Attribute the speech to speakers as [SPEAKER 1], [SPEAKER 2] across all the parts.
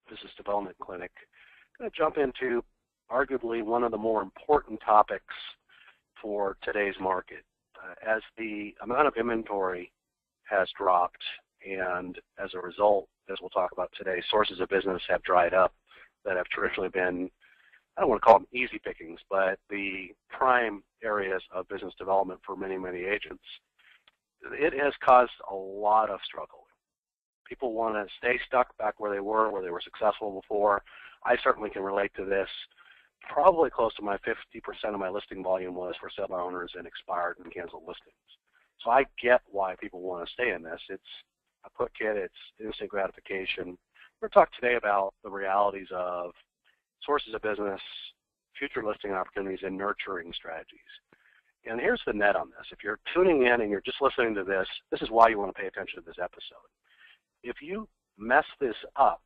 [SPEAKER 1] Business Development Clinic. I'm going to jump into arguably one of the more important topics for today's market. As the amount of inventory has dropped, and as a result, as we'll talk about today, sources of business have dried up that have traditionally been, I don't want to call them easy pickings, but the prime areas of business development for many, many agents. It has caused a lot of struggle. People want to stay stuck back where they were successful before. I certainly can relate to this. Probably close to my 50% of my listing volume was for sale by owners and expired and canceled listings. So I get why people want to stay in this. It's a quick hit. It's instant gratification. We're going to talk today about the realities of sources of business, future listing opportunities, and nurturing strategies. And here's the net on this. If you're tuning in and you're just listening to this, this is why you want to pay attention to this episode. If you mess this up,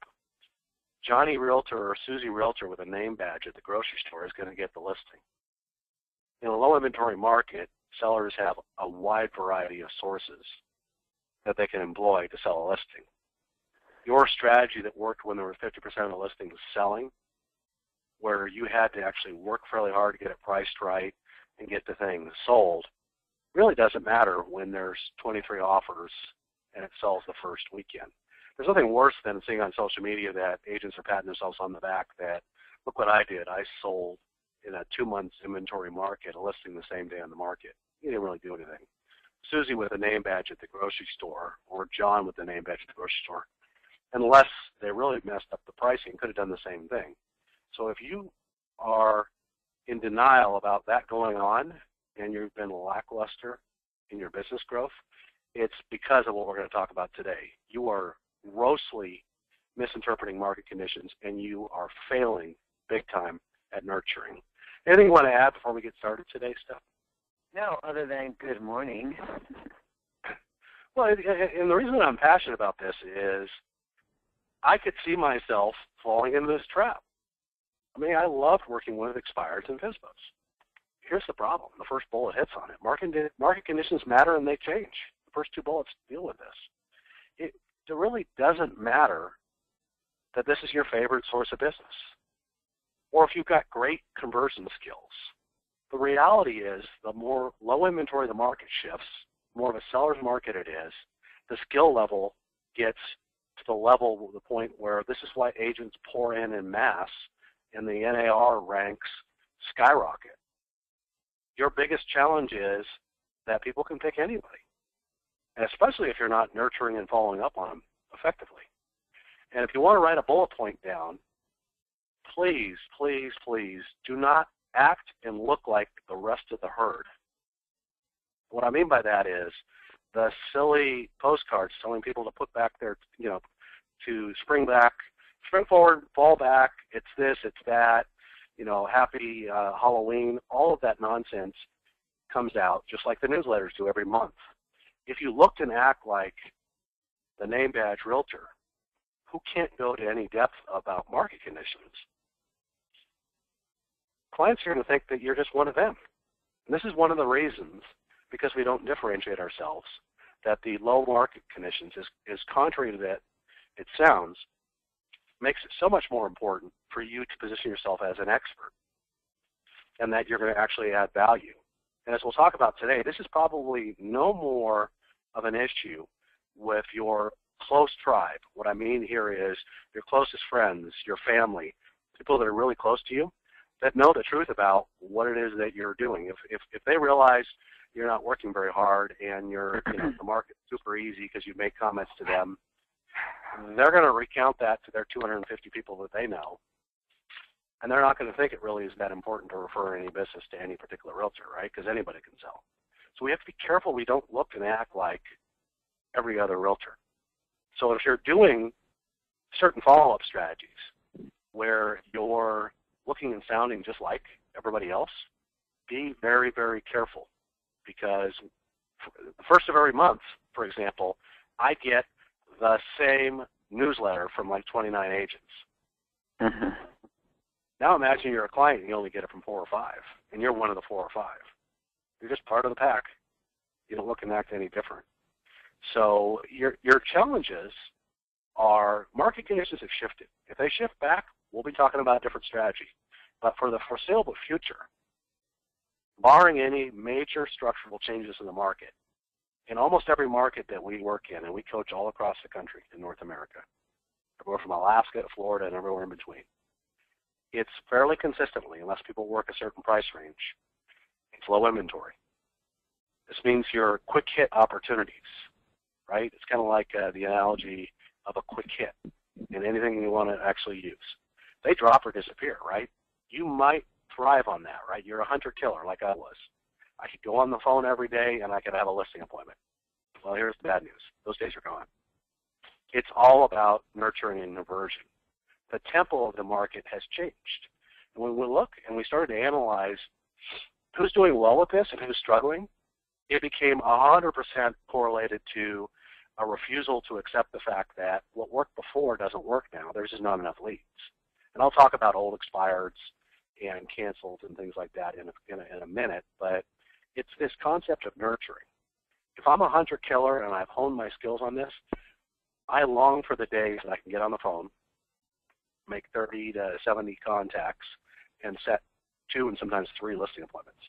[SPEAKER 1] Johnny Realtor or Susie Realtor with a name badge at the grocery store is going to get the listing. In a low inventory market, sellers have a wide variety of sources that they can employ to sell a listing. Your strategy that worked when there was 50% of the listings selling, where you had to actually work fairly hard to get it priced right and get the thing sold, really doesn't matter when there's 23 offers and it sells the first weekend. There's nothing worse than seeing on social media that agents are patting themselves on the back that, look what I did. I sold in a 2-month inventory market, a listing the same day on the market. You didn't really do anything. Susie with a name badge at the grocery store, or John with the name badge at the grocery store, unless they really messed up the pricing, could have done the same thing. So if you are in denial about that going on and you've been lackluster in your business growth, it's because of what we're going to talk about today. You are grossly misinterpreting market conditions, and you are failing big time at nurturing. Anything you want to add before we get started today, Steph?
[SPEAKER 2] No, other than good morning.
[SPEAKER 1] Well, and the reason I'm passionate about this is I could see myself falling into this trap. I mean, I loved working with expireds and FSBOs. Here's the problem. The first bullet hits on it. Market conditions matter, and they change. The first 2 bullets deal with this. It really doesn't matter that this is your favorite source of business, or if you've got great conversion skills. The reality is the more low inventory the market shifts, more of a seller's market it is, the skill level gets to the point where this is why agents pour in mass and the NAR ranks skyrocket. Your biggest challenge is that people can pick anybody, and especially if you're not nurturing and following up on them effectively. And if you want to write a bullet point down, please, please, please do not act and look like the rest of the herd. What I mean by that is the silly postcards telling people to put back their, to spring forward, fall back, it's this, it's that, happy Halloween, all of that nonsense comes out just like the newsletters do every month. If you looked and act like the name badge realtor, who can't go to any depth about market conditions, clients are going to think that you're just one of them. And this is one of the reasons, because we don't differentiate ourselves, that the low market conditions is contrary to that it sounds, makes it so much more important for you to position yourself as an expert and that you're going to actually add value. And as we'll talk about today, this is probably no more of an issue with your close tribe. What I mean here is your closest friends, your family, people that are really close to you that know the truth about what it is that you're doing. If they realize you're not working very hard and you're the market's super easy because you make comments to them, they're going to recount that to their 250 people that they know. And they're not going to think it really is that important to refer any business to any particular realtor, right? Because anybody can sell. So we have to be careful we don't look and act like every other realtor. So if you're doing certain follow-up strategies where you're looking and sounding just like everybody else, be very, very careful. Because the first of every month, for example, I get the same newsletter from like 29 agents.
[SPEAKER 2] Mm-hmm.
[SPEAKER 1] Now imagine you're a client and you only get it from 4 or 5, and you're one of the 4 or 5. You're just part of the pack. You don't look and act any different. So your challenges our market conditions have shifted. If they shift back, we'll be talking about a different strategy. But for the foreseeable future, barring any major structural changes in the market, in almost every market that we work in, and we coach all across the country in North America, everywhere from Alaska to Florida and everywhere in between, it's fairly consistently, unless people work a certain price range, it's low inventory. This means your quick hit opportunities, right? It's kind of like the analogy of a quick hit in anything you want to actually use. They drop or disappear, right? You might thrive on that, right? You're a hunter-killer like I was. I could go on the phone every day and I could have a listing appointment. Well, here's the bad news. Those days are gone. It's all about nurturing and conversion. The tempo of the market has changed. And when we look and we started to analyze who's doing well with this and who's struggling, it became 100% correlated to a refusal to accept the fact that what worked before doesn't work now. There's just not enough leads. And I'll talk about old expireds and canceled and things like that in a minute, but it's this concept of nurturing. If I'm a hunter-killer and I've honed my skills on this, I long for the days that I can get on the phone, make 30 to 70 contacts, and set 2 and sometimes 3 listing appointments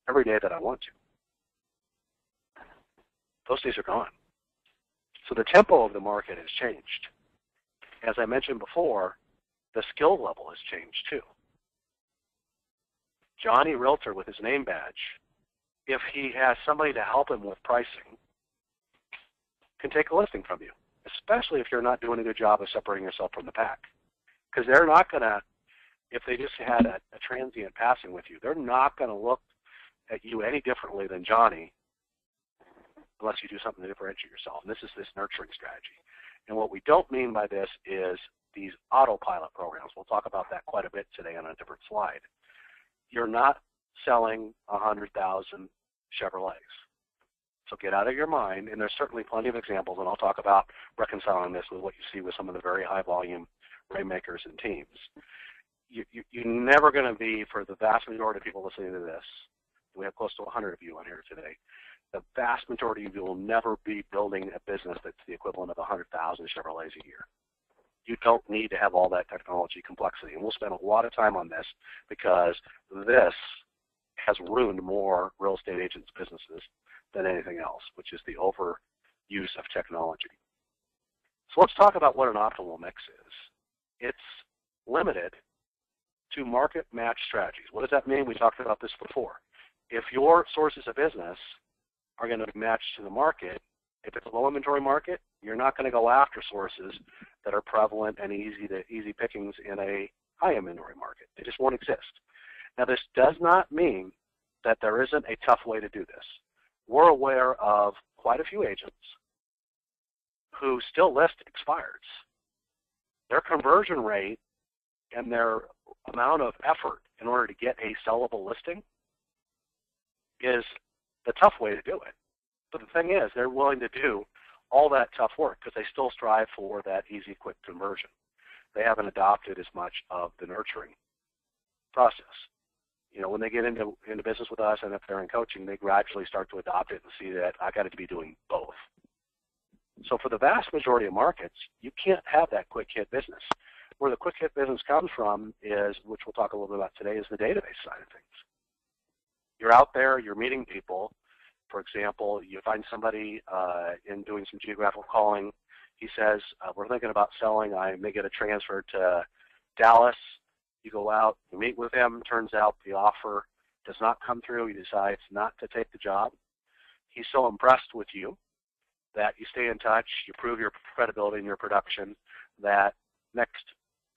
[SPEAKER 1] every day that I want to. Those days are gone. So the tempo of the market has changed. As I mentioned before, the skill level has changed too. Johnny Realtor with his name badge, if he has somebody to help him with pricing, can take a listing from you, especially if you're not doing a good job of separating yourself from the pack. Because they're not going to, if they just had a transient passing with you, they're not going to look at you any differently than Johnny unless you do something to differentiate yourself. And this is this nurturing strategy. And what we don't mean by this is these autopilot programs. We'll talk about that quite a bit today on a different slide. You're not selling 100,000 Chevrolets. So get out of your mind, and there's certainly plenty of examples, and I'll talk about reconciling this with what you see with some of the very high volume rainmakers and teams. You're never going to be, for the vast majority of people listening to this, we have close to 100 of you on here today, the vast majority of you will never be building a business that's the equivalent of 100,000 Chevrolets a year. You don't need to have all that technology complexity. And we'll spend a lot of time on this because this has ruined more real estate agents' businesses than anything else, which is the overuse of technology. So let's talk about what an optimal mix is. It's limited to market match strategies. What does that mean? We talked about this before. If your sources of business are going to be matched to the market, if it's a low inventory market, you're not going to go after sources that are prevalent and easy pickings in a high inventory market. They just won't exist. Now, this does not mean that there isn't a tough way to do this. We're aware of quite a few agents who still list expireds. Their conversion rate and their amount of effort in order to get a sellable listing is the tough way to do it. But the thing is, they're willing to do all that tough work because they still strive for that easy, quick conversion. They haven't adopted as much of the nurturing process. You know, when they get into business with us and if they're in coaching, they gradually start to adopt it and see that I got to be doing both. So for the vast majority of markets, you can't have that quick hit business. Where the quick hit business comes from is, which we'll talk a little bit about today, is the database side of things. You're out there, you're meeting people. For example, you find somebody in doing some geographical calling. He says, we're thinking about selling. I may get a transfer to Dallas. You go out, you meet with him. Turns out the offer does not come through. He decides not to take the job. He's so impressed with you that you stay in touch. You prove your credibility and your production that next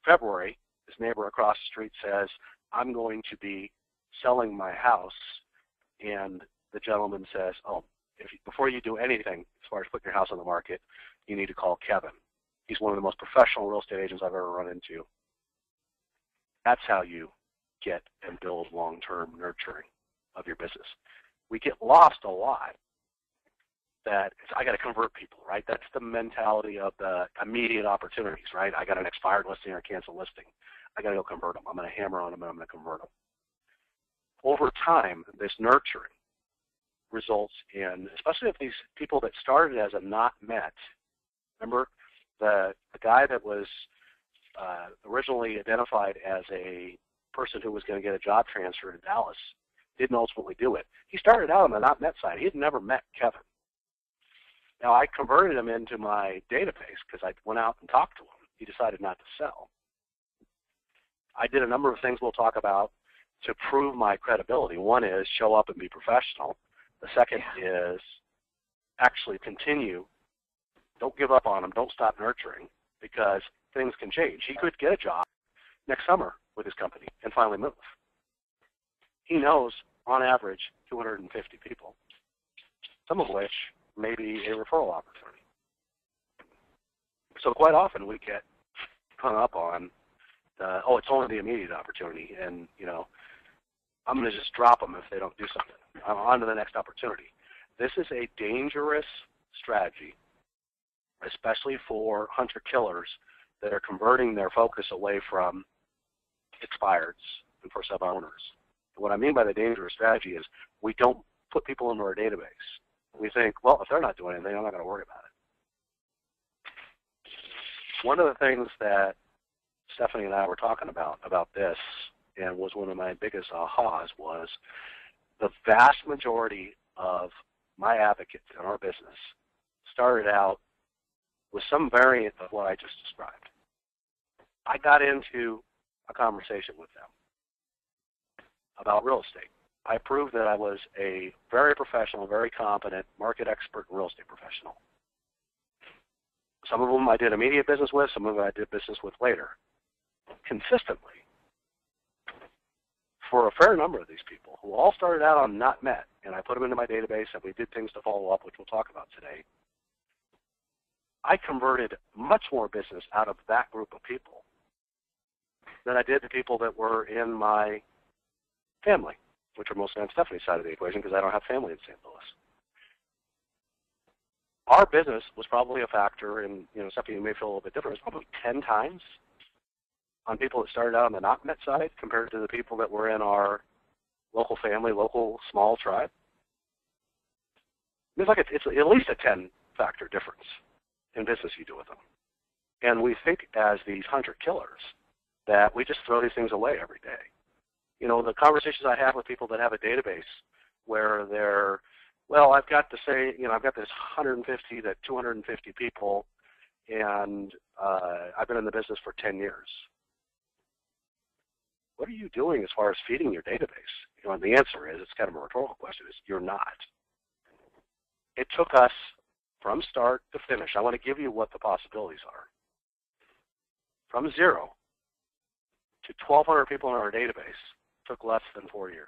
[SPEAKER 1] February, his neighbor across the street says, I'm going to be selling my house. And the gentleman says, oh, before you do anything as far as putting your house on the market, you need to call Kevin. He's one of the most professional real estate agents I've ever run into. That's how you get and build long-term nurturing of your business. We get lost a lot that I got to convert people, right? That's the mentality of the immediate opportunities, right? I got an expired listing or a canceled listing. I got to go convert them. I'm going to hammer on them and I'm going to convert them. Over time, this nurturing results in, especially if these people that started as a not met, remember, The guy that was originally identified as a person who was going to get a job transfer in Dallas didn't ultimately do it. He started out on the not met side. He had never met Kevin. Now, I converted him into my database because I went out and talked to him. He decided not to sell. I did a number of things we'll talk about to prove my credibility. One is show up and be professional. The second is actually continue. Don't give up on him. Don't stop nurturing, because things can change. He could get a job next summer with his company and finally move. He knows, on average, 250 people, some of which may be a referral opportunity. So quite often we get hung up on, it's only the immediate opportunity, and, I'm going to just drop them if they don't do something. I'm on to the next opportunity. This is a dangerous strategy, especially for hunter-killers that are converting their focus away from expireds and for sub-owners. What I mean by the dangerous strategy is we don't put people into our database. We think, well, if they're not doing anything, I'm not going to worry about it. One of the things that Stephanie and I were talking about this, and was one of my biggest ahas, was the vast majority of my advocates in our business started out with some variant of what I just described. I got into a conversation with them about real estate. I proved that I was a very professional, very competent market expert and real estate professional. Some of them I did immediate business with, some of them I did business with later. Consistently, for a fair number of these people who all started out on not met, and I put them into my database and we did things to follow up, which we'll talk about today, I converted much more business out of that group of people than I did the people that were in my family, which are mostly on Stephanie's side of the equation because I don't have family in St. Louis. Our business was probably a factor in, something you may feel a little bit different. It was probably 10 times on people that started out on the not met side compared to the people that were in our local family, local small tribe. It's at least a 10-factor difference in business you do with them. And we think as these hunter-killers that we just throw these things away every day. The conversations I have with people that have a database where they're, I've got this 150 to 250 people, and I've been in the business for 10 years. What are you doing as far as feeding your database? And the answer is, it's kind of a rhetorical question, is you're not. It took us from start to finish. I want to give you what the possibilities are. From 0 to 1,200 people in our database took less than 4 years.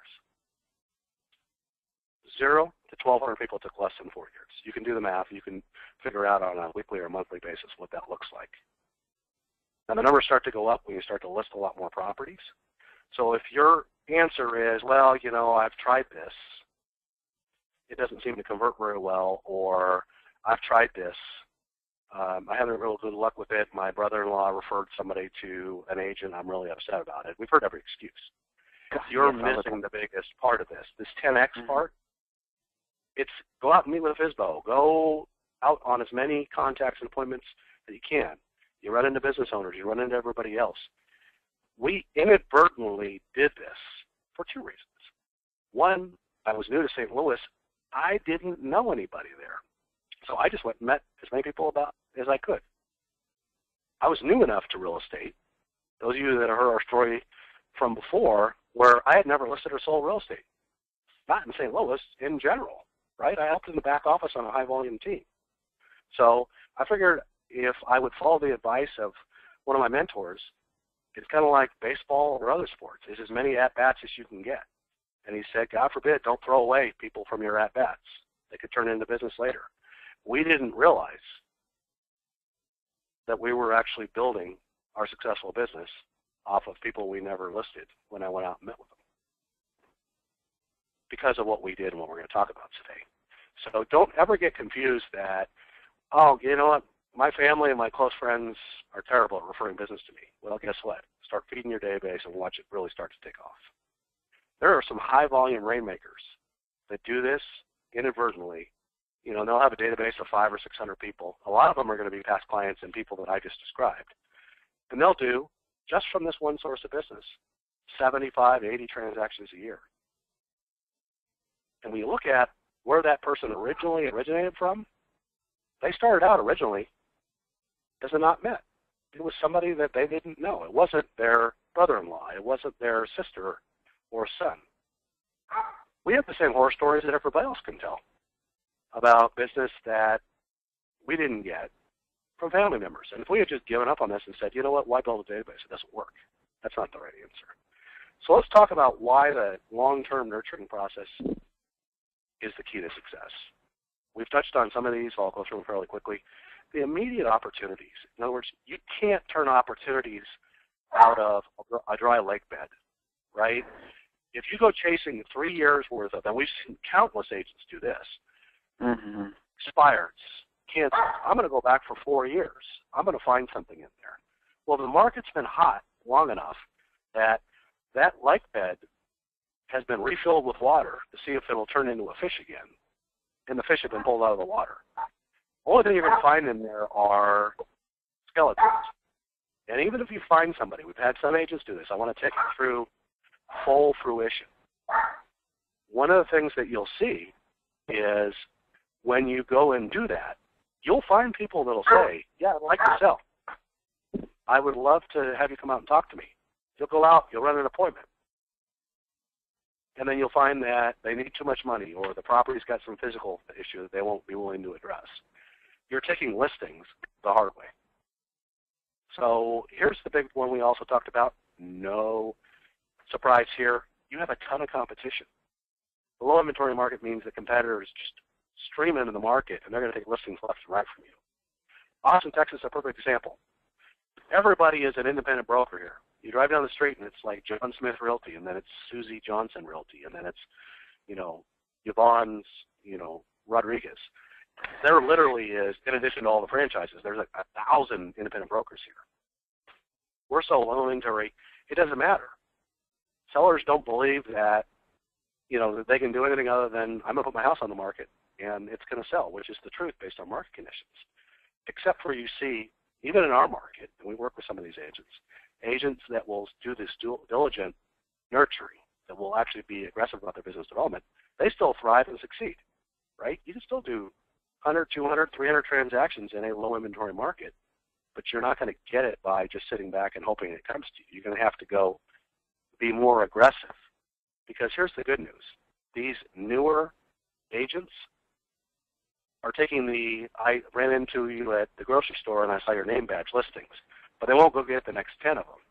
[SPEAKER 1] 0 to 1,200 people took less than 4 years. You can do the math. You can figure out on a weekly or monthly basis what that looks like. Now, the numbers start to go up when you start to list a lot more properties. So if your answer is, I've tried this, it doesn't seem to convert very well, or I've tried this, I haven't real good luck with it, my brother-in-law referred somebody to an agent, I'm really upset about it. We've heard every excuse. You're missing the biggest part of this. This 10X part, it's go out and meet with a FSBO. Go out on as many contacts and appointments that you can. You run into business owners. You run into everybody else. We inadvertently did this for 2 reasons. One, I was new to St. Louis. I didn't know anybody there. So I just went and met as many people as I could. I was new enough to real estate. Those of you that have heard our story from before, where I had never listed or sold real estate. Not in St. Louis, in general, right? I helped in the back office on a high-volume team. So I figured if I would follow the advice of one of my mentors, it's kind of like baseball or other sports. It's as many at-bats as you can get. And he said, God forbid, don't throw away people from your at-bats. They could turn into business later. We didn't realize that we were actually building our successful business off of people we never listed when I went out and met with them, because of what we did and what we're going to talk about today. So don't ever get confused that, what? My family and my close friends are terrible at referring business to me. Well, guess what? Start feeding your database and watch it really start to take off. There are some high-volume rainmakers that do this inadvertently And they'll have a database of 500 or 600 people. A lot of them are going to be past clients and people that I just described. And they'll do, just from this one source of business, 75, 80 transactions a year. And when you look at where that person originally originated from, they started out originally as a not met. It was somebody that they didn't know. It wasn't their brother-in-law. It wasn't their sister or son. We have the same horror stories that everybody else can tell about business that we didn't get from family members. And if we had just given up on this and said, you know what, why build a database? It doesn't work. That's not the right answer. So let's talk about why the long-term nurturing process is the key to success. We've touched on some of these, so I'll go through them fairly quickly. The immediate opportunities. In other words, you can't turn opportunities out of a dry lake bed, right? If you go chasing 3 years worth of, and we've seen countless agents do this, expireds, canceled. I'm going to go back for 4 years. I'm going to find something in there. Well, the market's been hot long enough that that lake bed has been refilled with water to see if it'll turn into a fish again, and the fish have been pulled out of the water. Only thing you're going to find in there are skeletons. And even if you find somebody, we've had some agents do this. I want to take you through full fruition. One of the things that you'll see is when you go and do that, you'll find people that'll say, yeah, I'd like to sell. I would love to have you come out and talk to me. You'll go out, you'll run an appointment. And then you'll find that they need too much money or the property's got some physical issue that they won't be willing to address. You're taking listings the hard way. So here's the big one we also talked about. No surprise here. You have a ton of competition. The low inventory market means the competitors just stream into the market, and they're going to take listings left and right from you. Austin, Texas is a perfect example. Everybody is an independent broker here. You drive down the street, and it's like John Smith Realty, and then it's Susie Johnson Realty, and then it's, Yvonne's, Rodriguez. There literally is, in addition to all the franchises, there's like 1,000 independent brokers here. We're so low inventory, it doesn't matter. Sellers don't believe that, that they can do anything other than, I'm going to put my house on the market, and it's going to sell, which is the truth based on market conditions. Except for you see, even in our market, and we work with some of these agents that will do this diligent nurturing, that will actually be aggressive about their business development, they still thrive and succeed, right? You can still do 100, 200, 300 transactions in a low inventory market, but you're not going to get it by just sitting back and hoping it comes to you. You're going to have to go be more aggressive, because here's the good news. These newer agents are taking I ran into you at the grocery store and I saw your name badge listings, but they won't go get the next 10 of them.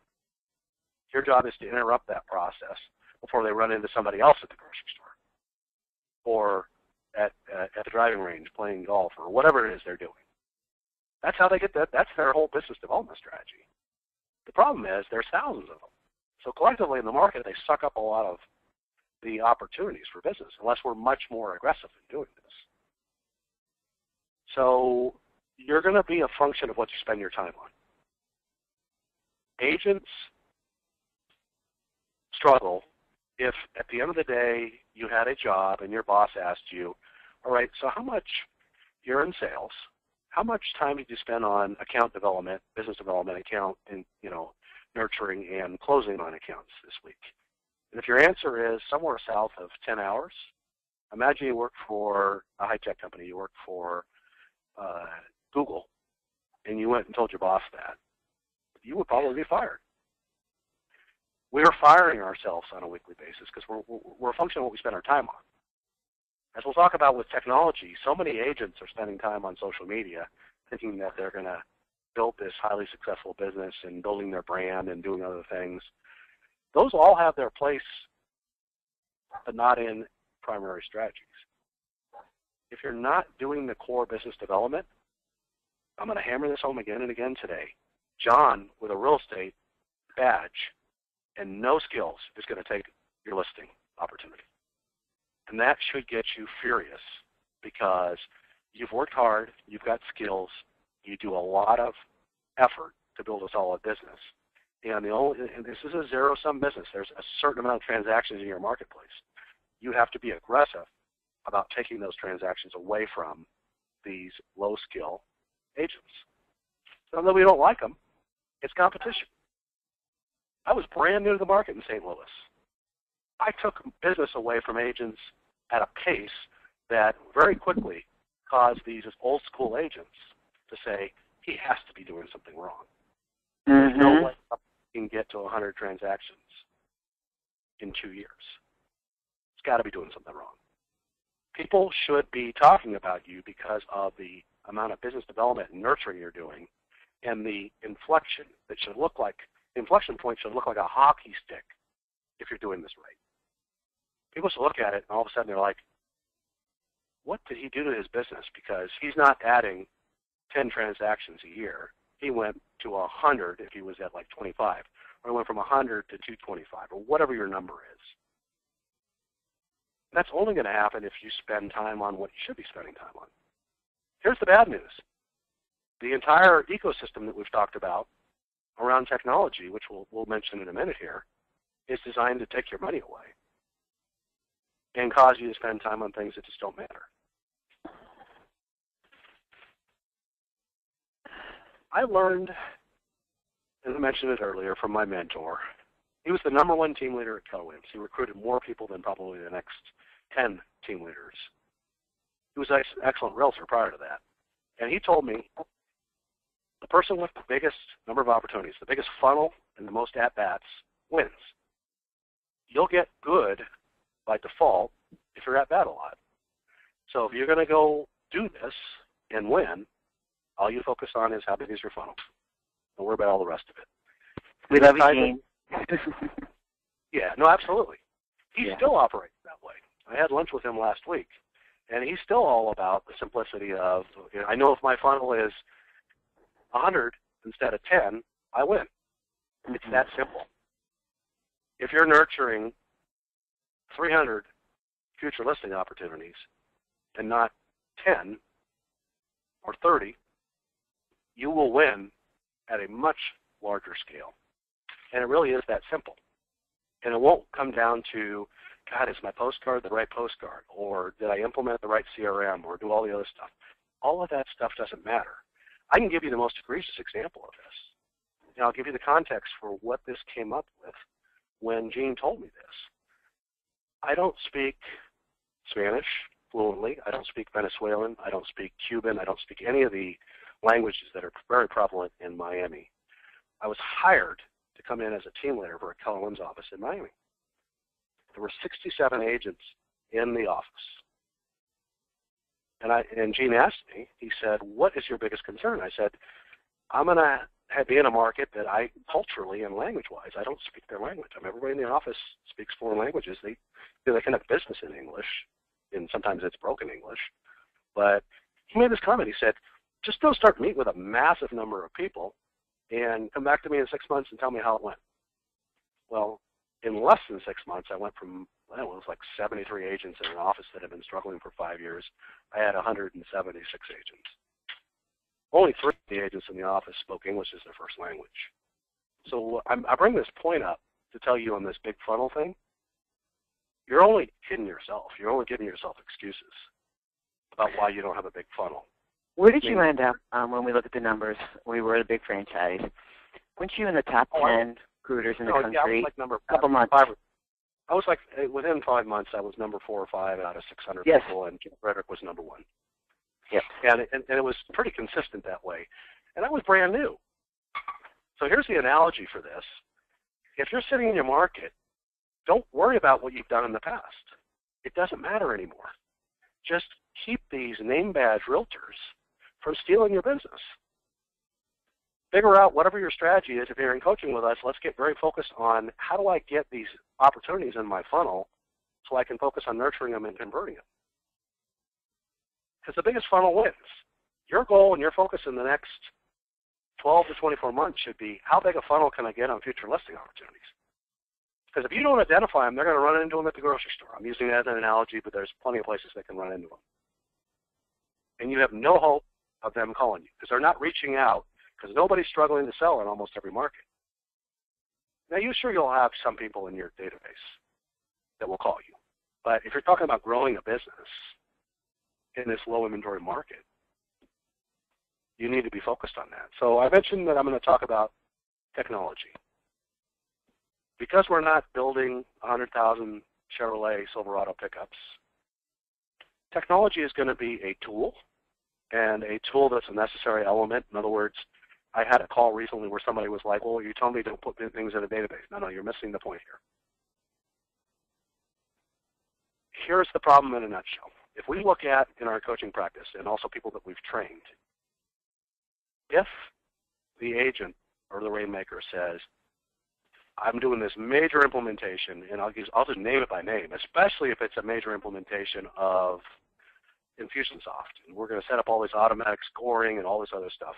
[SPEAKER 1] Your job is to interrupt that process before they run into somebody else at the grocery store or at the driving range playing golf or whatever it is they're doing. That's how they get that. That's their whole business development strategy. The problem is there's thousands of them. So collectively in the market, they suck up a lot of the opportunities for business unless we're much more aggressive in doing this. So you're going to be a function of what you spend your time on. Agents struggle if at the end of the day you had a job and your boss asked you, all right, so how much you're in sales, how much time did you spend on account development, business development, account, and nurturing and closing on accounts this week? And if your answer is somewhere south of 10 hours, imagine you work for a high-tech company, you work for Google, and you went and told your boss that, you would probably be fired. We're firing ourselves on a weekly basis because we're a function of what we spend our time on. As we'll talk about with technology, so many agents are spending time on social media thinking that they're going to build this highly successful business and building their brand and doing other things. Those all have their place, but not in primary strategies. If you're not doing the core business development, I'm going to hammer this home again and again today. John, with a real estate badge and no skills, is going to take your listing opportunity. And that should get you furious because you've worked hard, you've got skills, you do a lot of effort to build a solid business. And this is a zero-sum business. There's a certain amount of transactions in your marketplace. You have to be aggressive about taking those transactions away from these low-skill agents. So that we don't like them, it's competition. I was brand new to the market in St. Louis. I took business away from agents at a pace that very quickly caused these old school agents to say, he has to be doing something wrong. There's no way he can get to 100 transactions in 2 years. It's got to be doing something wrong. People should be talking about you because of the amount of business development and nurturing you're doing, and the inflection that should look like, the inflection point should look like a hockey stick if you're doing this right. People should look at it and all of a sudden they're like, what did he do to his business? Because he's not adding 10 transactions a year. He went to 100 if he was at like 25, or he went from 100 to 225, or whatever your number is. That's only going to happen if you spend time on what you should be spending time on. Here's the bad news. The entire ecosystem that we've talked about around technology, which we'll mention in a minute here, is designed to take your money away and cause you to spend time on things that just don't matter. I learned, as I mentioned it earlier, from my mentor. He was the #1 team leader at Keller Williams. He recruited more people than probably the next 10 team leaders. He was an excellent realtor prior to that. And he told me, the person with the biggest number of opportunities, the biggest funnel, and the most at-bats wins. You'll get good by default if you're at-bat a lot. So if you're going to go do this and win, all you focus on is how big is your funnel. Don't worry about all the rest of it.
[SPEAKER 2] We love you, Gene.
[SPEAKER 1] Yeah, no, absolutely. He still operates that way. I had lunch with him last week, and he's still all about the simplicity of, I know if my funnel is 100 instead of 10, I win. It's that simple. If you're nurturing 300 future listing opportunities and not 10 or 30, you will win at a much larger scale. And it really is that simple. And it won't come down to, God, is my postcard the right postcard? Or did I implement the right CRM? Or do all the other stuff? All of that stuff doesn't matter. I can give you the most egregious example of this. And I'll give you the context for what this came up with when Gene told me this. I don't speak Spanish fluently. I don't speak Venezuelan. I don't speak Cuban. I don't speak any of the languages that are very prevalent in Miami. I was hired to come in as a team leader for a Keller Williams office in Miami. There were 67 agents in the office. And Gene asked me, he said, what is your biggest concern? I said, I'm going to be in a market that I, culturally and language-wise, I don't speak their language. Everybody in the office speaks foreign languages. They conduct business in English, and sometimes it's broken English. But he made this comment. He said, just don't start meeting with a massive number of people and come back to me in 6 months and tell me how it went. Well, in less than 6 months, I went from, it was like 73 agents in an office that had been struggling for 5 years. I had 176 agents. Only 3 of the agents in the office spoke English as their first language. So I bring this point up to tell you on this big funnel thing, you're only kidding yourself. You're only giving yourself excuses about why you don't have a big funnel.
[SPEAKER 2] Where did you end up when we look at the numbers? We were a big franchise. Weren't you in the top 10 recruiters in the country?
[SPEAKER 1] Yeah, I was like number
[SPEAKER 2] couple months.
[SPEAKER 1] I was like, within 5 months, I was number 4 or 5 out of 600 people, and Jim Frederick was number 1.
[SPEAKER 2] Yep.
[SPEAKER 1] And it was pretty consistent that way. And I was brand new. So here's the analogy for this. If you're sitting in your market, don't worry about what you've done in the past. It doesn't matter anymore. Just keep these name badge realtors from stealing your business. Figure out whatever your strategy is. If you're in coaching with us, let's get very focused on how do I get these opportunities in my funnel so I can focus on nurturing them and converting them. Because the biggest funnel wins. Your goal and your focus in the next 12 to 24 months should be how big a funnel can I get on future listing opportunities? Because if you don't identify them, they're going to run into them at the grocery store. I'm using that as an analogy, but there's plenty of places they can run into them. And you have no hope of them calling you because they're not reaching out because nobody's struggling to sell in almost every market. Now, you'll have some people in your database that will call you. But if you're talking about growing a business in this low inventory market, you need to be focused on that. So I mentioned that I'm going to talk about technology. Because we're not building 100,000 Chevrolet Silverado pickups, technology is going to be a tool, and a tool that's a necessary element. In other words, I had a call recently where somebody was like, well, you told me to put things in a database. No, you're missing the point here. Here's the problem in a nutshell. If we look at, in our coaching practice, and also people that we've trained, if the agent or the rainmaker says, I'm doing this major implementation, and I'll just name it by name, especially if it's a major implementation of Infusionsoft, and we're going to set up all this automatic scoring and all this other stuff,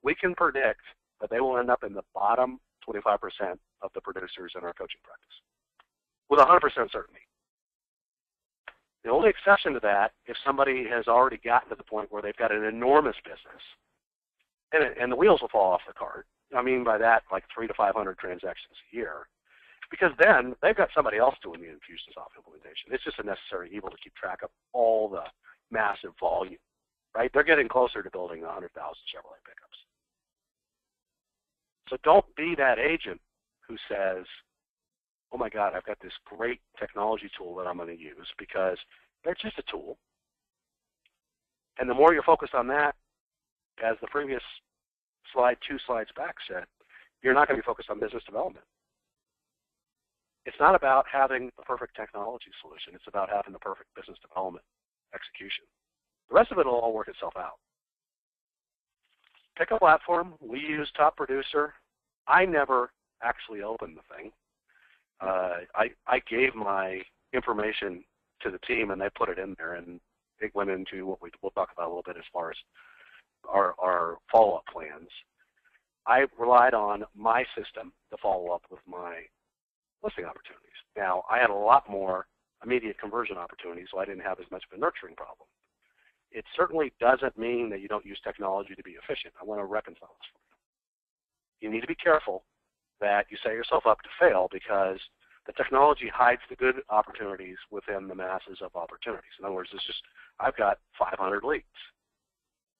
[SPEAKER 1] we can predict that they will end up in the bottom 25% of the producers in our coaching practice with 100% certainty. The only exception to that, if somebody has already gotten to the point where they've got an enormous business, and the wheels will fall off the cart. I mean by that, like 300 to 500 transactions a year, because then they've got somebody else doing the Infusionsoft implementation. It's just a necessary evil to keep track of all the massive volume, right? They're getting closer to building 100,000 Chevrolet pickups. So don't be that agent who says, oh my God, I've got this great technology tool that I'm going to use, because they're just a tool. And the more you're focused on that, as the previous slide, 2 slides back said, you're not going to be focused on business development. It's not about having the perfect technology solution. It's about having the perfect business development execution. The rest of it will all work itself out. Pick a platform. We use Top Producer. I never actually opened the thing. I gave my information to the team, and they put it in there, and it went into what we'll talk about a little bit as far as our follow-up plans. I relied on my system to follow up with my listing opportunities. Now, I had a lot more immediate conversion opportunities, so I didn't have as much of a nurturing problem. It certainly doesn't mean that you don't use technology to be efficient. I want to reconcile this for you. You need to be careful that you set yourself up to fail, because the technology hides the good opportunities within the masses of opportunities. In other words, it's just, I've got 500 leads.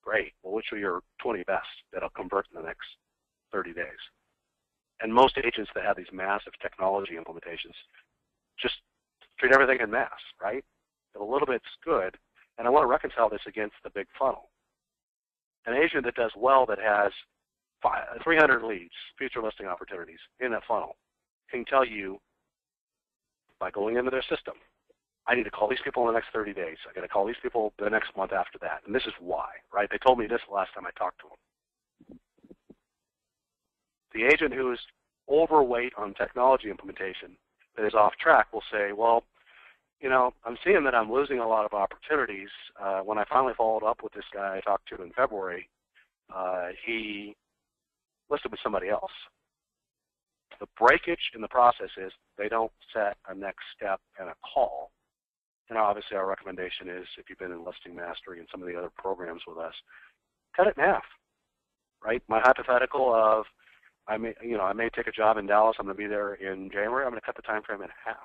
[SPEAKER 1] Great. Well, which are your 20 best that'll convert in the next 30 days? And most agents that have these massive technology implementations just treat everything in mass, right? But a little bit's good, and I want to reconcile this against the big funnel. An agent that does well, that has 300 leads, future listing opportunities in that funnel, can tell you by going into their system, I need to call these people in the next 30 days. I got to call these people the next month after that. And this is why, right? They told me this the last time I talked to them. The agent who is overweight on technology implementation that is off track will say, well, you know, I'm seeing that I'm losing a lot of opportunities. When I finally followed up with this guy I talked to in February, he listed with somebody else. The breakage in the process is they don't set a next step and a call. And obviously our recommendation is, if you've been in Listing Mastery and some of the other programs with us, cut it in half, right? My hypothetical of, I may take a job in Dallas, I'm going to be there in January, I'm going to cut the time frame in half.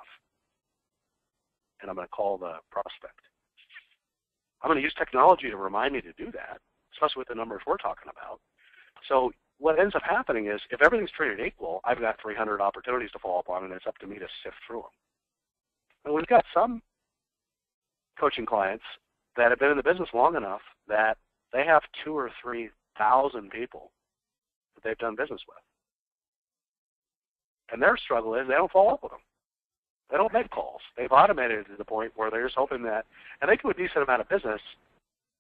[SPEAKER 1] And I'm going to call the prospect. I'm going to use technology to remind me to do that, especially with the numbers we're talking about. So what ends up happening is, if everything's treated equal, I've got 300 opportunities to follow up on, and it's up to me to sift through them. And we've got some coaching clients that have been in the business long enough that they have 2,000 or 3,000 people that they've done business with. And their struggle is they don't follow up with them. They don't make calls. They've automated it to the point where they're just hoping that, and they do a decent amount of business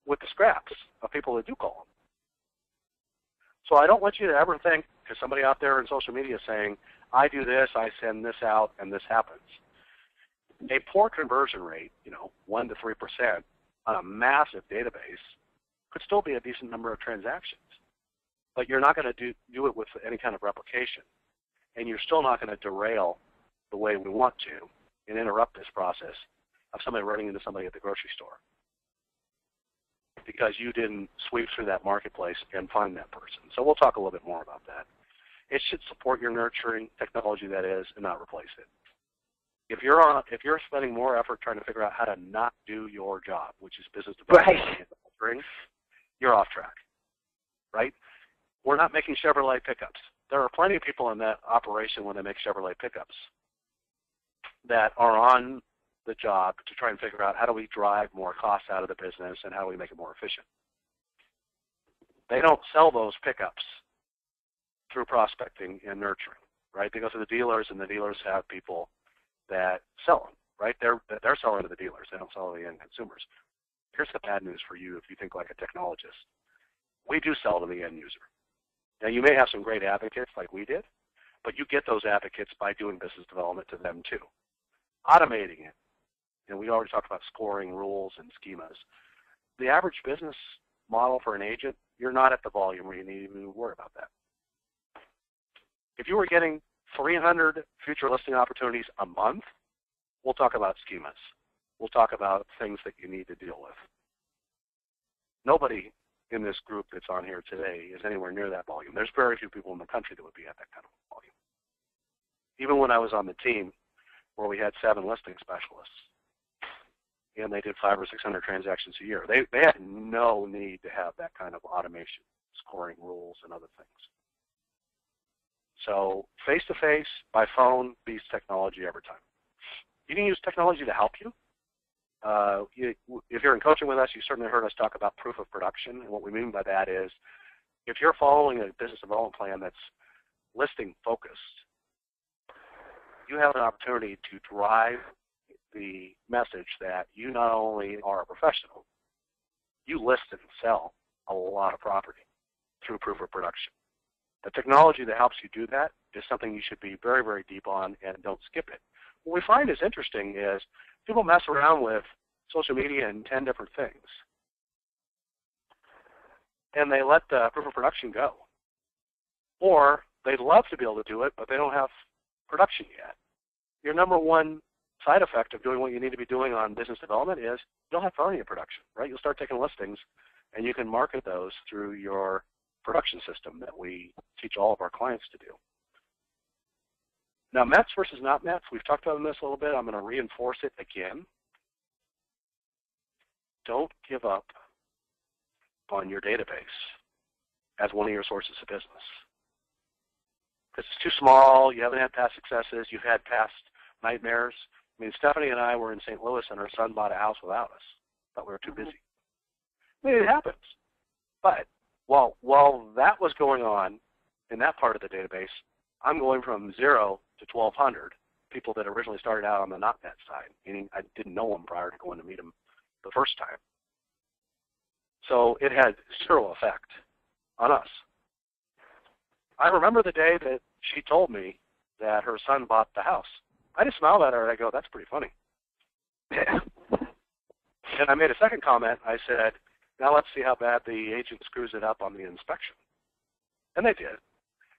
[SPEAKER 1] with the scraps of people that do call them. So I don't want you to ever think, because somebody out there in social media is saying, I do this, I send this out, and this happens. A poor conversion rate, 1 to 3% on a massive database could still be a decent number of transactions. But you're not going to do it with any kind of replication. And you're still not going to derail the way we want to and interrupt this process of somebody running into somebody at the grocery store, because you didn't sweep through that marketplace and find that person. So we'll talk a little bit more about that. It should support your nurturing technology, that is, and not replace it. If you're spending more effort trying to figure out how to not do your job, which is business development,
[SPEAKER 2] right,
[SPEAKER 1] you're off track, right? We're not making Chevrolet pickups. There are plenty of people in that operation when they make Chevrolet pickups that are on the job to try and figure out how do we drive more costs out of the business and how do we make it more efficient. They don't sell those pickups through prospecting and nurturing, right? They go to the dealers, and the dealers have people that sell them, right? They're selling to the dealers. They don't sell to the end consumers. Here's the bad news for you if you think like a technologist. We do sell to the end user. Now, you may have some great advocates like we did, but you get those advocates by doing business development to them too. Automating it. And we already talked about scoring rules and schemas. The average business model for an agent, you're not at the volume where you need to even worry about that. If you were getting 300 future listing opportunities a month, we'll talk about schemas. We'll talk about things that you need to deal with. Nobody in this group that's on here today is anywhere near that volume. There's very few people in the country that would be at that kind of volume. Even when I was on the team where we had 7 listing specialists, and they did 500 or 600 transactions a year, they had no need to have that kind of automation, scoring rules, and other things. So face-to-face, by phone, beats technology every time. You can use technology to help you. If you're in coaching with us, you certainly heard us talk about proof of production. And what we mean by that is if you're following a business development plan that's listing focused, you have an opportunity to drive the message that you not only are a professional, you list and sell a lot of property through proof of production. The technology that helps you do that is something you should be very, very deep on and don't skip it. What we find is interesting is people mess around with social media and 10 different things, and they let the proof of production go. Or they'd love to be able to do it, but they don't have production yet. Your number one side effect of doing what you need to be doing on business development is you'll have plenty of production, right? You'll start taking listings, and you can market those through your production system that we teach all of our clients to do. Now, METs versus not METs, we've talked about this a little bit. I'm going to reinforce it again. Don't give up on your database as one of your sources of business. Because it's too small, you haven't had past successes, you've had past nightmares. I mean, Stephanie and I were in St. Louis, and her son bought a house without us. Thought we were too busy. I mean, it happens. But while that was going on in that part of the database, I'm going from 0 to 1,200 people that originally started out on the not net side, meaning I didn't know them prior to going to meet them the first time. So it had zero effect on us. I remember the day that she told me that her son bought the house. I just smiled at her and I go, that's pretty funny. And I made a second comment. I said, now let's see how bad the agent screws it up on the inspection. And they did.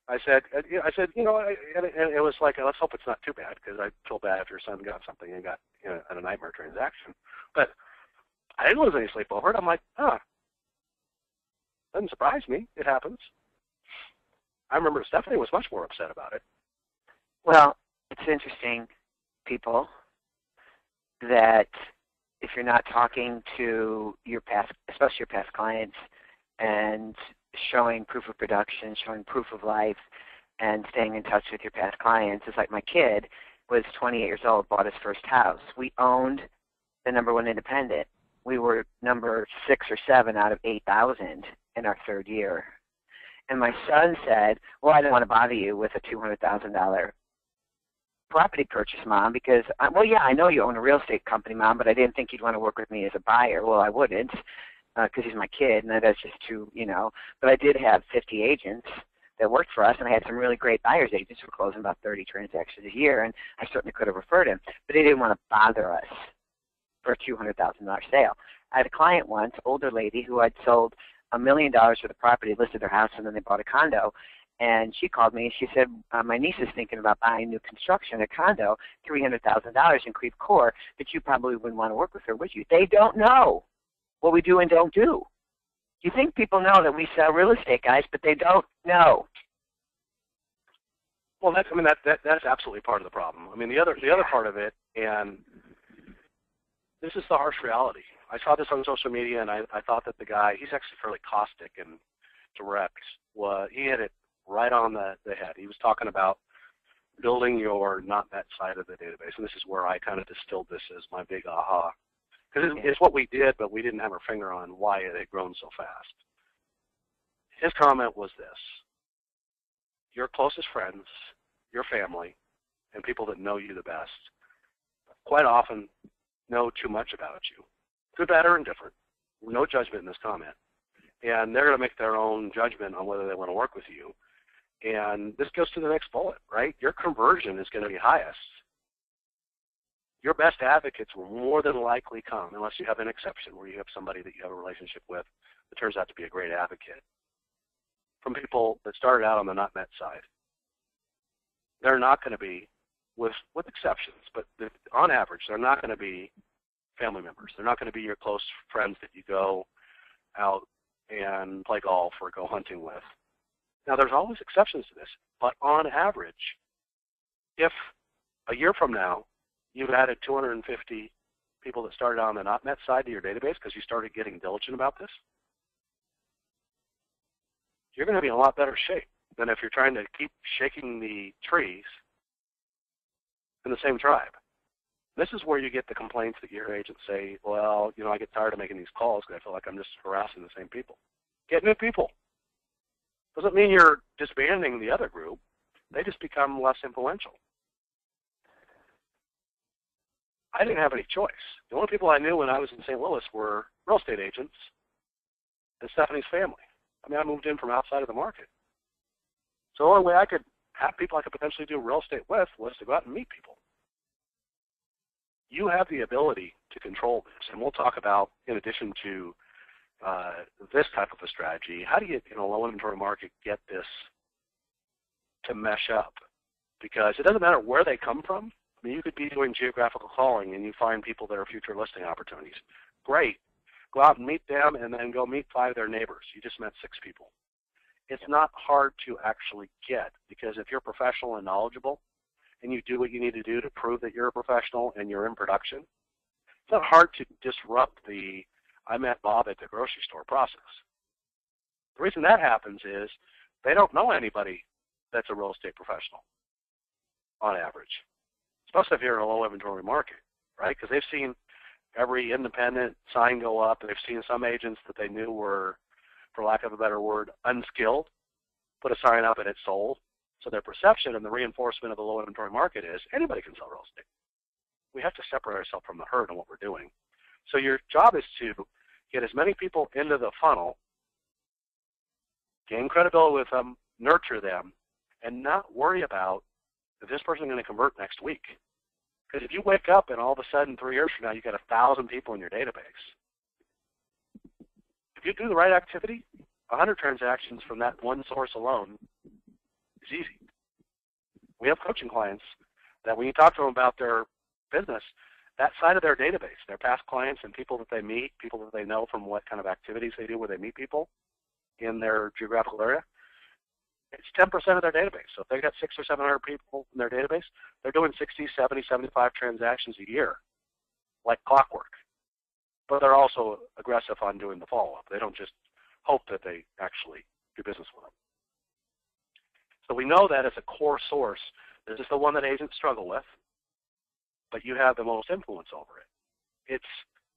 [SPEAKER 1] I said, you know, and it was like, let's hope it's not too bad, because I feel bad if your son got something and got in a nightmare transaction. But I didn't lose any sleep over it. I'm like, doesn't surprise me. It happens. I remember Stephanie was much more upset about it.
[SPEAKER 2] Well, it's interesting, people, that if you're not talking to your past, especially your past clients, and showing proof of production, showing proof of life, and staying in touch with your past clients. It's like my kid was 28 years old, bought his first house. We owned the #1 independent. We were number 6 or 7 out of 8,000 in our 3rd year. And my son said, well, I don't want to bother you with a $200,000 property purchase, Mom, because, well, yeah, I know you own a real estate company, Mom, but I didn't think you'd want to work with me as a buyer. Well, I wouldn't, because he's my kid, and that's just too, you know. But I did have 50 agents that worked for us, and I had some really great buyer's agents who were closing about 30 transactions a year, and I certainly could have referred him. But he didn't want to bother us for a $200,000 sale. I had a client once, older lady, who had sold $1 million worth of property, listed their house, and then they bought a condo. And she called me and she said, my niece is thinking about buying new construction, a condo, $300,000 in Creve Coeur, but you probably wouldn't want to work with her, would you? They don't know what we do and don't do. You think people know that we sell real estate, guys, but they don't know.
[SPEAKER 1] Well, that's absolutely part of the problem. I mean, the other part of it, and this is the harsh reality. I saw this on social media, and I thought that the guy, he's actually fairly caustic and direct. He hit it right on the head. He was talking about building your not met side of the database, and this is where I kind of distilled this as my big aha. Because it's what we did, but we didn't have our finger on why it had grown so fast. His comment was this: your closest friends, your family, and people that know you the best quite often know too much about you. Good, bad, or indifferent. No judgment in this comment. And they're going to make their own judgment on whether they want to work with you. And this goes to the next bullet, right? Your conversion is going to be highest. Your best advocates will more than likely come, unless you have an exception where you have somebody that you have a relationship with that turns out to be a great advocate, from people that started out on the not met side. They're not going to be, with exceptions, but on average, they're not going to be family members. They're not going to be your close friends that you go out and play golf or go hunting with. Now, there's always exceptions to this, but on average, if a year from now you've added 250 people that started on the not met side to your database because you started getting diligent about this, you're going to be in a lot better shape than if you're trying to keep shaking the trees in the same tribe. This is where you get the complaints that your agents say, well, I get tired of making these calls because I feel like I'm just harassing the same people. Get new people. Doesn't mean you're disbanding the other group. They just become less influential. I didn't have any choice. The only people I knew when I was in St. Louis were real estate agents and Stephanie's family. I moved in from outside of the market. So the only way I could have people I could potentially do real estate with was to go out and meet people. You have the ability to control this, and we'll talk about, in addition to this type of a strategy, how do you, in a low inventory market, get this to mesh up? Because it doesn't matter where they come from. You could be doing geographical calling and you find people that are future listing opportunities. Great. Go out and meet them and then go meet 5 of their neighbors. You just met 6 people. It's not hard to actually get, because if you're professional and knowledgeable and you do what you need to do to prove that you're a professional and you're in production, it's not hard to disrupt the I met Bob at the grocery store process. The reason that happens is they don't know anybody that's a real estate professional on average, especially if you're in a low inventory market, right? Because they've seen every independent sign go up. They've seen some agents that they knew were, for lack of a better word, unskilled, put a sign up and it sold. So their perception and the reinforcement of the low inventory market is anybody can sell real estate. We have to separate ourselves from the herd in what we're doing. So your job is to get as many people into the funnel, gain credibility with them, nurture them, and not worry about, is this person going to convert next week? Because if you wake up and all of a sudden 3 years from now you've got 1,000 people in your database, if you do the right activity, 100 transactions from that one source alone is easy. We have coaching clients that when you talk to them about their business, that side of their database, their past clients and people that they meet, people that they know from what kind of activities they do where they meet people in their geographical area, it's 10% of their database. So if they've got 600 or 700 people in their database, they're doing 60, 70, 75 transactions a year, like clockwork. But they're also aggressive on doing the follow-up. They don't just hope that they actually do business with them. So we know that as a core source, this is the one that agents struggle with, but you have the most influence over it. It's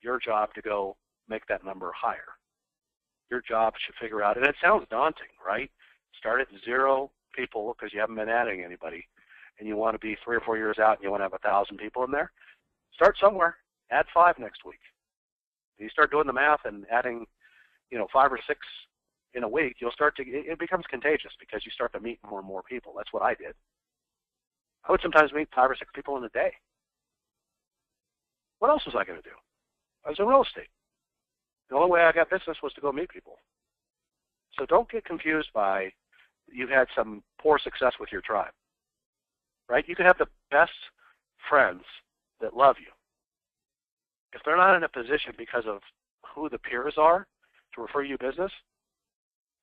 [SPEAKER 1] your job to go make that number higher. Your job should figure out, and it sounds daunting, right? Start at 0 people because you haven't been adding anybody, and you want to be 3 or 4 years out and you want to have 1,000 people in there. Start somewhere. Add 5 next week. You start doing the math and adding, 5 or 6 in a week, you'll start to, it becomes contagious because you start to meet more and more people. That's what I did. I would sometimes meet 5 or 6 people in a day. What else was I going to do? I was in real estate. The only way I got business was to go meet people. So don't get confused by you've had some poor success with your tribe, right? You can have the best friends that love you. If they're not in a position because of who the peers are to refer you business,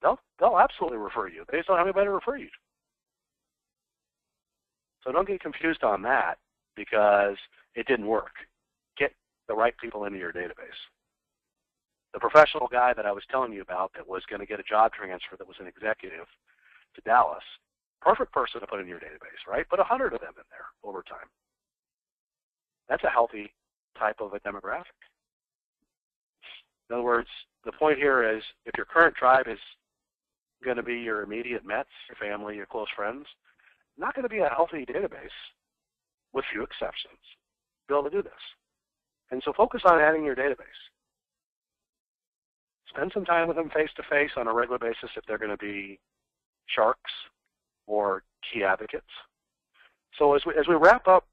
[SPEAKER 1] they'll absolutely refer you. They just don't have anybody to refer you to. So don't get confused on that because it didn't work. Get the right people into your database. The professional guy that I was telling you about that was going to get a job transfer that was an executive to Dallas, perfect person to put in your database, right? Put 100 of them in there over time. That's a healthy type of a demographic. In other words, the point here is if your current tribe is going to be your immediate Mets, your family, your close friends, not going to be a healthy database with few exceptions to be able to do this. And so focus on adding your database. Spend some time with them face-to-face on a regular basis if they're going to be sharks or key advocates. So as we wrap up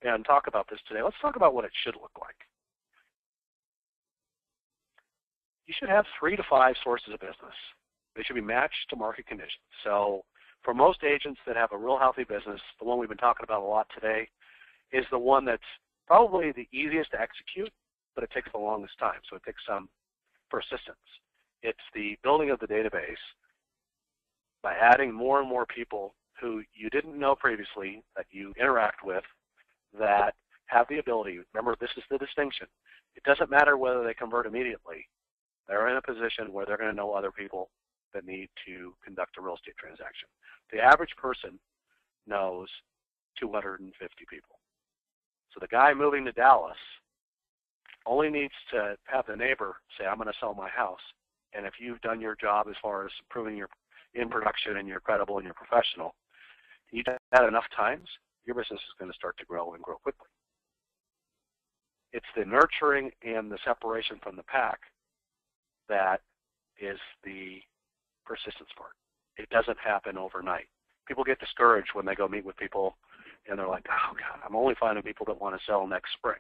[SPEAKER 1] and talk about this today, let's talk about what it should look like. You should have 3 to 5 sources of business. They should be matched to market conditions. So for most agents that have a real healthy business, the one we've been talking about a lot today is the one that's probably the easiest to execute, but it takes the longest time. So it takes some persistence. It's the building of the database by adding more and more people who you didn't know previously that you interact with that have the ability. Remember, this is the distinction. It doesn't matter whether they convert immediately. They're in a position where they're going to know other people that need to conduct a real estate transaction. The average person knows 250 people. So the guy moving to Dallas only needs to have the neighbor say, I'm going to sell my house. And if you've done your job as far as proving you're in production and you're credible and you're professional, you do that enough times, your business is going to start to grow and grow quickly. It's the nurturing and the separation from the pack that is the persistence part. It doesn't happen overnight. People get discouraged when they go meet with people and they're like, oh God, I'm only finding people that want to sell next spring.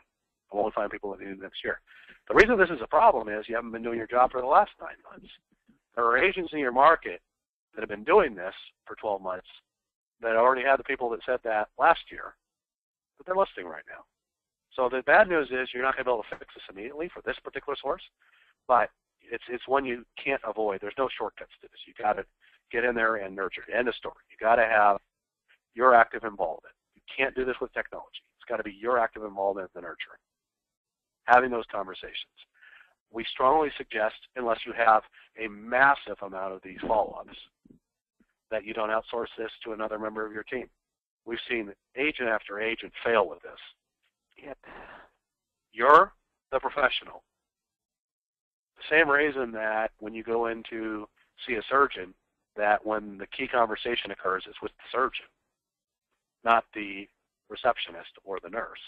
[SPEAKER 1] I'm only finding people that need next year. The reason this is a problem is you haven't been doing your job for the last 9 months. There are agents in your market that have been doing this for 12 months that already had the people that said that last year, but they're listing right now. So the bad news is you're not going to be able to fix this immediately for this particular source, but it's one you can't avoid. There's no shortcuts to this. You got to get in there and nurture it. End of story. You got to have your active involvement. You can't do this with technology. It's got to be your active involvement in the nurturing, having those conversations. We strongly suggest, unless you have a massive amount of these follow-ups, that you don't outsource this to another member of your team. We've seen agent after agent fail with this.
[SPEAKER 2] Yep.
[SPEAKER 1] You're the professional. The same reason that when you go in to see a surgeon, that when the key conversation occurs, it's with the surgeon, not the receptionist or the nurse.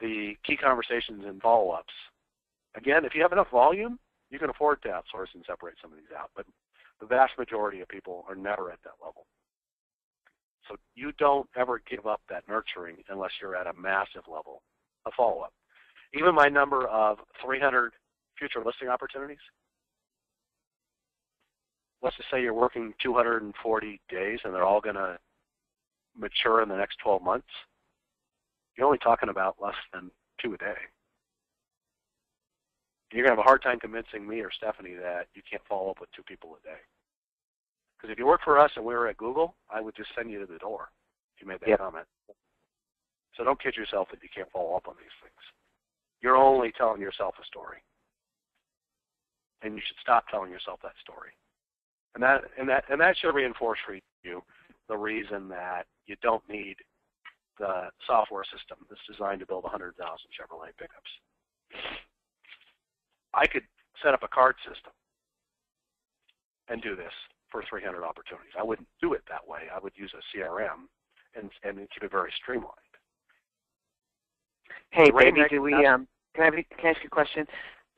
[SPEAKER 1] The key conversations and follow-ups. Again, if you have enough volume, you can afford to outsource and separate some of these out, but the vast majority of people are never at that level. So you don't ever give up that nurturing unless you're at a massive level of follow-up. Even my number of 300 future listing opportunities, let's just say you're working 240 days and they're all going to mature in the next 12 months, you're only talking about less than 2 a day. You're going to have a hard time convincing me or Stephanie that you can't follow up with 2 people a day. Because if you work for us and we were at Google, I would just send you to the door if you made that comment. So don't kid yourself that you can't follow up on these things. You're only telling yourself a story. And you should stop telling yourself that story. And that should reinforce for you the reason that you don't need the software system that's designed to build 100,000 Chevrolet pickups. I could set up a card system and do this for 300 opportunities. I wouldn't do it that way. I would use a CRM and keep it very streamlined.
[SPEAKER 2] Hey, baby, do we? Can I ask you a question?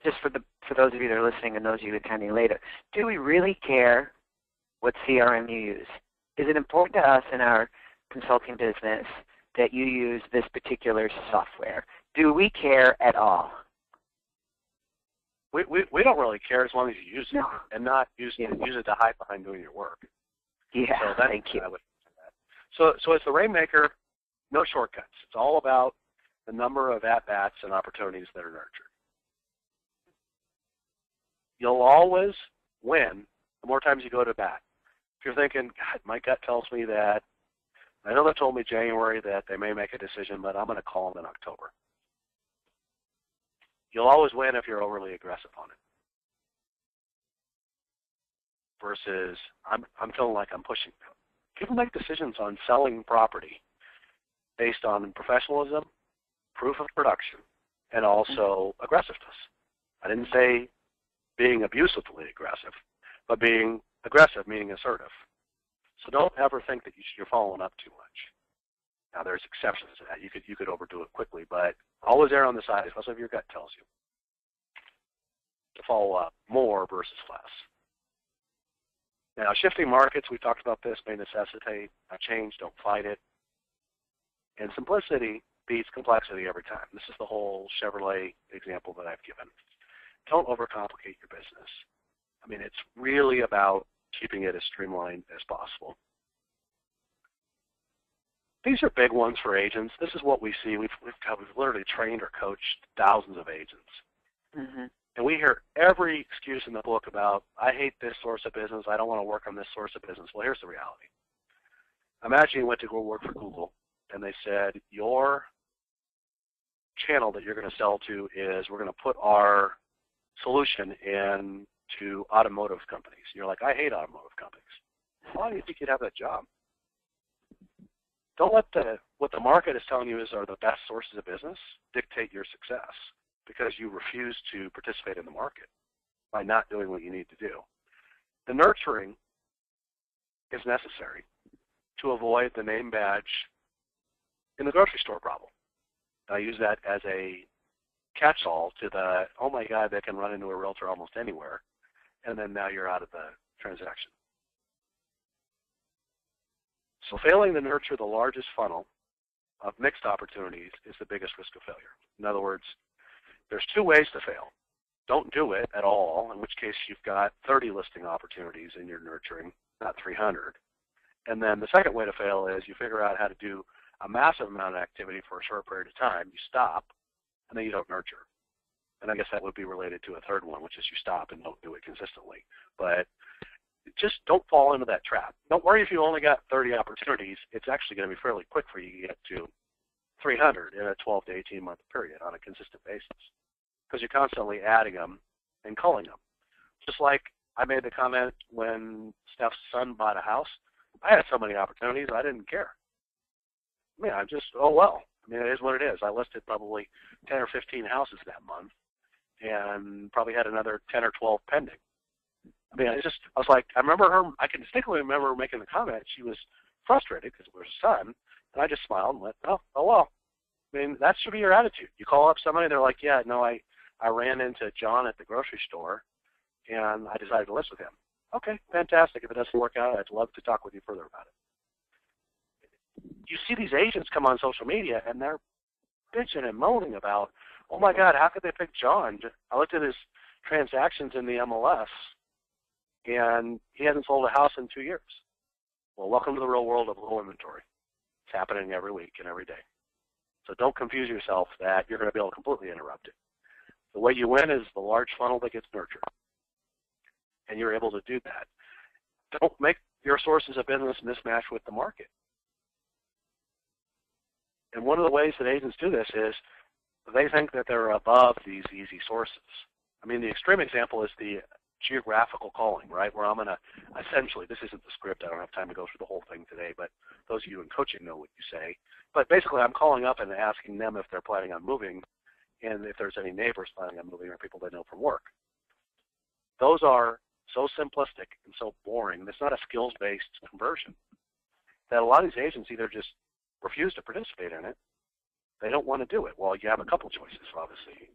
[SPEAKER 2] Just for those of you that are listening and those of you attending later, do we really care what CRM you use? Is it important to us in our consulting business that you use this particular software? Do we care at all?
[SPEAKER 1] We don't really care as long as you use it and not use it to hide behind doing your work.
[SPEAKER 2] Yeah,
[SPEAKER 1] so
[SPEAKER 2] thank you.
[SPEAKER 1] So as the Rainmaker, no shortcuts. It's all about the number of at-bats and opportunities that are nurtured. You'll always win the more times you go to bat. If you're thinking, God, my gut tells me that I know they told me January that they may make a decision, but I'm going to call them in October. You'll always win if you're overly aggressive on it. Versus, I'm feeling like I'm pushing them. People make decisions on selling property based on professionalism, proof of production, and also aggressiveness. I didn't say being abusively aggressive, but being aggressive, meaning assertive. So don't ever think that you're following up too much. Now, there's exceptions to that. You could overdo it quickly, but always err on the side, especially if your gut tells you, to follow up more versus less. Now, shifting markets, we talked about this, may necessitate a change. Don't fight it. And simplicity beats complexity every time. This is the whole Chevrolet example that I've given. Don't overcomplicate your business. I mean, it's really about keeping it as streamlined as possible. These are big ones for agents. This is what we see. We've literally trained or coached thousands of agents.
[SPEAKER 2] Mm-hmm.
[SPEAKER 1] And we hear every excuse in the book about, I hate this source of business, I don't want to work on this source of business. Well, here's the reality. Imagine you went to go work for Google, and they said, your channel that you're going to sell to is, we're going to put our solution into automotive companies. And you're like, I hate automotive companies. Why do you think you'd have that job? Don't let what the market is telling you are the best sources of business dictate your success, because you refuse to participate in the market by not doing what you need to do. The nurturing is necessary to avoid the name badge in the grocery store problem. I use that as a catch-all to the, oh my God, they can run into a realtor almost anywhere, and then now you're out of the transaction. So failing to nurture the largest funnel of mixed opportunities is the biggest risk of failure. In other words, there's two ways to fail. Don't do it at all, in which case you've got 30 listing opportunities in your nurturing, not 300. And then the second way to fail is you figure out how to do a massive amount of activity for a short period of time, you stop, and then you don't nurture. And I guess that would be related to a third one, which is you stop and don't do it consistently. But just don't fall into that trap. Don't worry if you only got 30 opportunities. It's actually going to be fairly quick for you to get to 300 in a 12 to 18 month period on a consistent basis, because you're constantly adding them and culling them. Just like I made the comment when Steph's son bought a house, I had so many opportunities, I didn't care. I mean, oh well. I mean, it is what it is. I listed probably 10 or 15 houses that month and probably had another 10 or 12 pending. I mean, I was like, I can distinctly remember making the comment. She was frustrated because it was her son, and I just smiled and went, oh well. I mean, that should be your attitude. You call up somebody, they're like, yeah, no, I ran into John at the grocery store, and I decided to list with him. Okay, fantastic. If it doesn't work out, I'd love to talk with you further about it. You see these agents come on social media, and they're bitching and moaning about, oh, my God, how could they pick John? I looked at his transactions in the MLS, and he hasn't sold a house in 2 years. Well, welcome to the real world of low inventory. It's happening every week and every day. So don't confuse yourself that you're going to be able to completely interrupt it. The way you win is the large funnel that gets nurtured, and you're able to do that. Don't make your sources of business mismatch with the market. And one of the ways that agents do this is they think that they're above these easy sources. I mean, the extreme example is the geographical calling, right, where I'm going to essentially, this isn't the script, I don't have time to go through the whole thing today, but those of you in coaching know what you say. But basically, I'm calling up and asking them if they're planning on moving and if there's any neighbors planning on moving or people they know from work. Those are so simplistic and so boring. It's not a skills-based conversion that a lot of these agents either just refuse to participate in it. They don't want to do it. Well, you have a couple choices, obviously.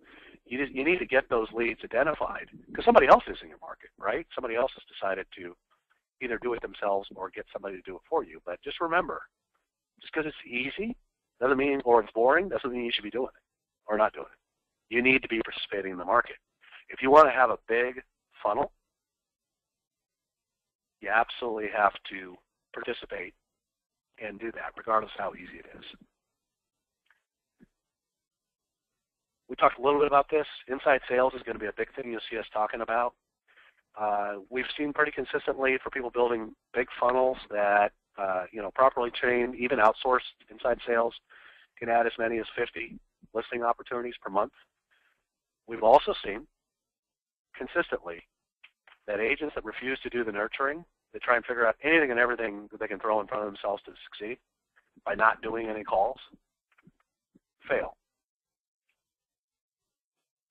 [SPEAKER 1] You need to get those leads identified because somebody else is in your market, right? Somebody else has decided to either do it themselves or get somebody to do it for you. But just remember, just because it's easy doesn't mean, or it's boring, doesn't mean you should be doing it or not doing it. You need to be participating in the market. If you want to have a big funnel, you absolutely have to participate and do that, regardless of how easy it is. We talked a little bit about this. Inside sales is going to be a big thing you'll see us talking about. We've seen pretty consistently for people building big funnels that properly trained, even outsourced inside sales can add as many as 50 listing opportunities per month. We've also seen consistently that agents that refuse to do the nurturing, they try and figure out anything and everything that they can throw in front of themselves to succeed by not doing any calls, fail.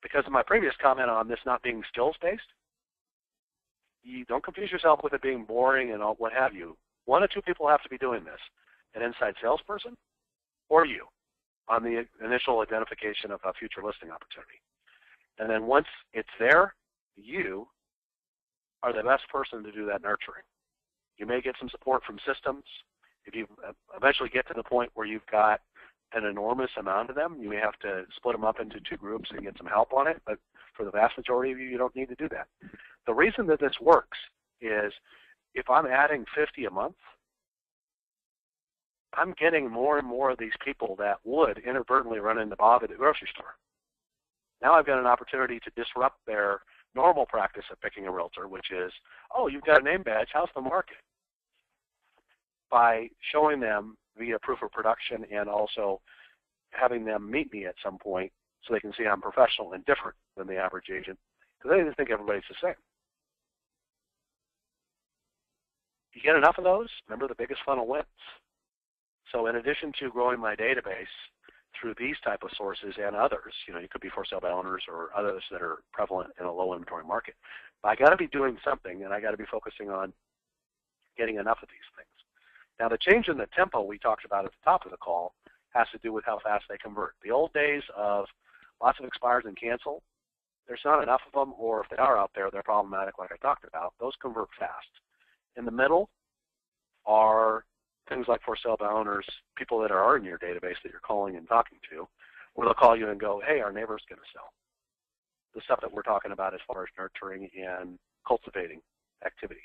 [SPEAKER 1] Because of my previous comment on this not being skills-based, you don't confuse yourself with it being boring and what have you. One or two people have to be doing this, an inside salesperson or you, on the initial identification of a future listing opportunity. And then once it's there, you are the best person to do that nurturing. You may get some support from systems. If you eventually get to the point where you've got an enormous amount of them, you may have to split them up into two groups and get some help on it, but for the vast majority of you, you don't need to do that. The reason that this works is if I'm adding 50 a month, I'm getting more and more of these people that would inadvertently run into Bob at the grocery store. Now I've got an opportunity to disrupt their normal practice of picking a realtor, which is, oh, you've got a name badge, how's the market? By showing them via proof of production and also having them meet me at some point so they can see I'm professional and different than the average agent, because they just think everybody's the same. You get enough of those, remember the biggest funnel wins. So in addition to growing my database through these type of sources and others, you could be for sale by owners or others that are prevalent in a low inventory market, but I got to be doing something and I got to be focusing on getting enough of these things. Now the change in the tempo we talked about at the top of the call has to do with how fast they convert. The old days of lots of expires and cancel, there's not enough of them, or if they are out there, they're problematic like I talked about. Those convert fast. In the middle are things like for sale by owners, people that are in your database that you're calling and talking to, where they'll call you and go, hey, our neighbor's going to sell. The stuff that we're talking about as far as nurturing and cultivating activities.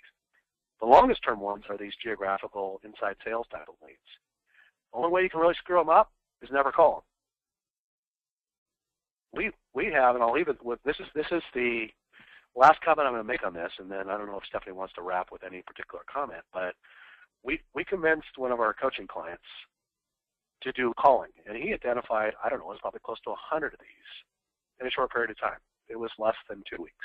[SPEAKER 1] The longest term ones are these geographical inside sales type of leads. The only way you can really screw them up is never call them. We have, and I'll leave it with, this is the last comment I'm going to make on this, and then I don't know if Stephanie wants to wrap with any particular comment, but we convinced one of our coaching clients to do calling, and he identified, I don't know, it was probably close to 100 of these in a short period of time. It was less than 2 weeks,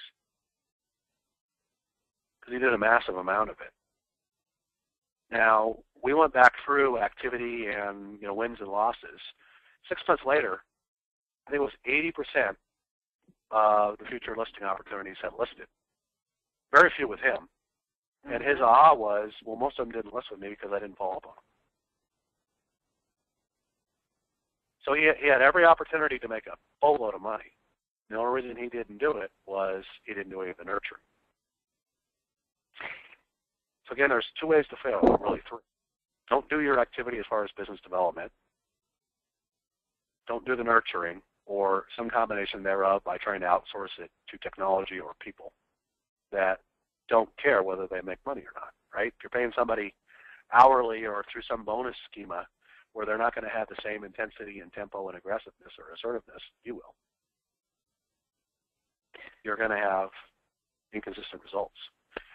[SPEAKER 1] because he did a massive amount of it. Now, we went back through activity and wins and losses. 6 months later, I think it was 80% of the future listing opportunities had listed. Very few with him. And his aha was, well, most of them didn't list with me because I didn't follow up on them. So he had every opportunity to make a boatload of money. The only reason he didn't do it was he didn't do any of the nurturing. So again, there's two ways to fail, really three. Don't do your activity as far as business development. Don't do the nurturing or some combination thereof by trying to outsource it to technology or people that don't care whether they make money or not, right? If you're paying somebody hourly or through some bonus schema where they're not going to have the same intensity and tempo and aggressiveness or assertiveness, you will. You're going to have inconsistent results.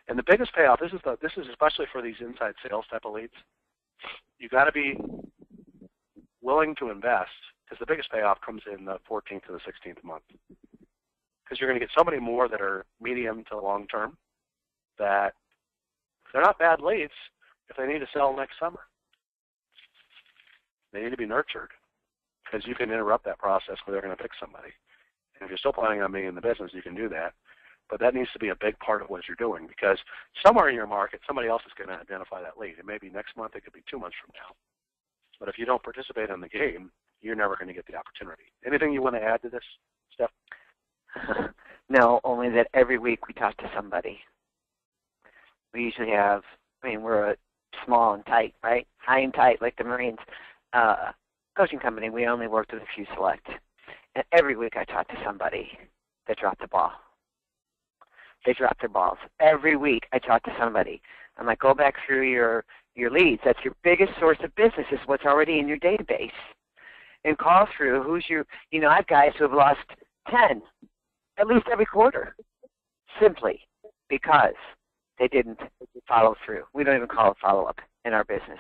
[SPEAKER 1] And the biggest payoff, this is especially for these inside sales type of leads, you got to be willing to invest, because the biggest payoff comes in the 14th to the 16th month. Because you're going to get so many more that are medium to long term that they're not bad leads if they need to sell next summer. They need to be nurtured, because you can interrupt that process where they're going to pick somebody. And if you're still planning on being in the business, you can do that. But that needs to be a big part of what you're doing, because somewhere in your market, somebody else is going to identify that lead. It may be next month. It could be 2 months from now. But if you don't participate in the game, you're never going to get the opportunity. Anything you want to add to this, Steph?
[SPEAKER 2] No, only that every week we talk to somebody. We usually have, we're a small and tight, right? High and tight, like the Marines. Coaching company, we only worked with a few select. And every week I talk to somebody that dropped the ball. They drop their balls. Every week I talk to somebody. I'm like, go back through your leads. That's your biggest source of business, is what's already in your database. And call through I have guys who have lost 10 at least every quarter, simply because they didn't follow through. We don't even call it follow-up in our business.